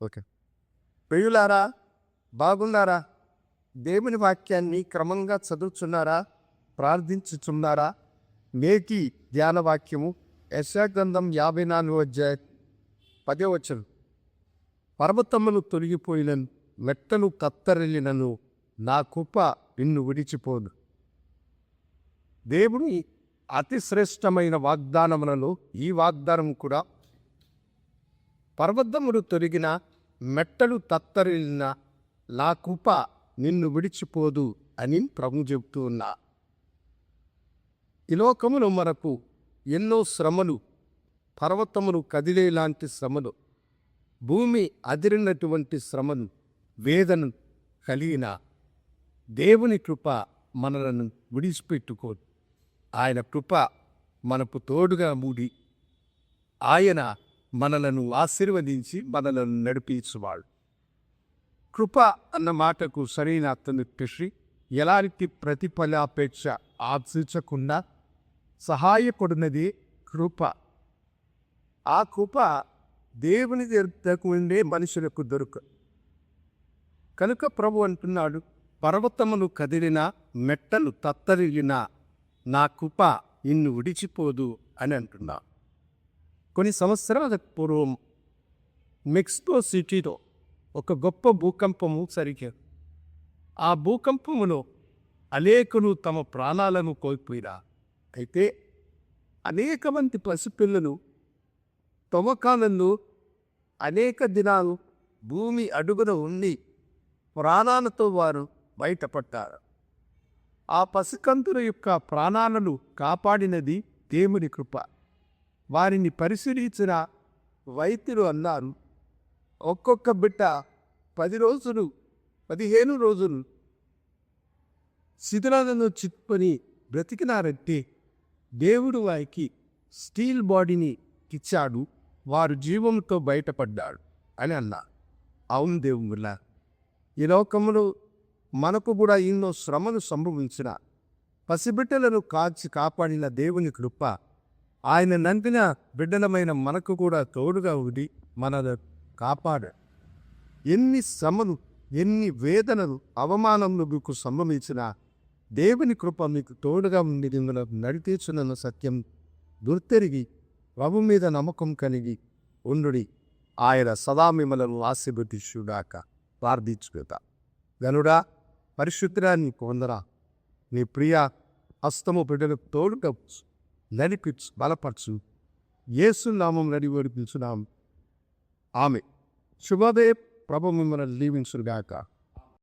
Okay. ప్రియులారా, బాగున్నారా? దేవుని వాక్యాన్ని క్రమంగా చదువుతున్నారా? ప్రార్థించుచున్నారా? నేటి ధ్యాన వాక్యము యెషయా గ్రంథం 54వ అధ్యాయం 10వ వచనం. పర్వతములు తొలగిపోయినను, మెట్టలు కత్తరిల్లినను, నా కృప నిన్ను విడిచిపోదు. దేవుని అతి శ్రేష్టమైన వాగ్దానములలో ఈ వాగ్దానం కూడా, పర్వతములు తొలగిన, మెట్టలు తత్తరిల్లిన, నా కృప నిన్ను విడిచిపోదు అని ప్రభు చెబుతూ ఉన్నా. ఈ లోకములో మనకు ఎన్నో శ్రమలు, పర్వతములు కదిలేలాంటి శ్రమలు, భూమి అదిరినటువంటి శ్రమలు, వేదన కలిగిన దేవుని కృప మనలను విడిచిపెట్టుకోదు. ఆయన కృప మనకు తోడుగా మూడి ఆయన మనలను ఆశీర్వదించి మనలను నడిపించువాడు. కృప అన్న మాటకు సరైన అర్థం చెప్పేసి ఎలాంటి ప్రతిఫలాపేక్ష ఆశించకుండా సహాయపడినది కృప. ఆ కృప దేవుని దగ్గరకు ఉండే మనుషులకు దొరకదు. కనుక ప్రభు అంటున్నాడు, పర్వతములు కదిలిన, మెట్టలు తత్తరిల్లిన, నా కృప నిన్ను విడిచిపోదు అని అంటున్నా. కొన్ని సంవత్సరాల పూర్వం మెక్సికో సిటీలో ఒక గొప్ప భూకంపము జరిగారు. ఆ భూకంపములో అనేకులు తమ ప్రాణాలను కోల్పోయారు. అయితే అనేక మంది పసిపిల్లలు తవ్వకాలలో అనేక దినాలు భూమి అడుగున ఉండి ప్రాణాలతో వారు బయటపడ్డారు. ఆ పసికంతుల యొక్క ప్రాణాలను కాపాడినది దేవుని కృప. వారిని పరిశీలించిన వైద్యులు అన్నారు, ఒక్కొక్క బిడ్డ 10 రోజులు 15 రోజులు శిథిలాలను చిక్కుకొని బ్రతికినారంటే దేవుడు వారికి స్టీల్ బాడీని ఇచ్చాడు, వారు జీవంతో బయటపడ్డాడు అని అన్నారు. అవును దేవుళ్ళ, ఈ లోకంలో మనకు కూడా ఎన్నో శ్రమలు సంభవించిన పసిబిడ్డలను కాపాడిన దేవుని కృప ఆయన నంపిన బిడ్డలమైన మనకు కూడా తోడుగా ఉండి మనను కాపాడాడు. ఎన్ని శ్రమలు, ఎన్ని వేదనలు, అవమానములు మీకు సంభవించిన దేవుని కృప మీకు తోడుగా ఉండి మిమ్మల్ని నడిపించున్న సత్యం గుర్తెరిగి ప్రభు మీద నమ్మకం కలిగి ఉండుడి. ఆయన సదా మిమ్మలను ఆశీర్వదించుగాక. ప్రార్థించుగా. గనుడా, పరిశుద్ధాన్ని పొందరా, నీ ప్రియ హస్తము బిడ్డలకు తోడుగా నడిపించు, బలపరచు. యేసు నామం నడిపిస్తున్నాం. ఆమె శుభోదయ. ప్రభు మిమ్మల్ని దీవించుగాక.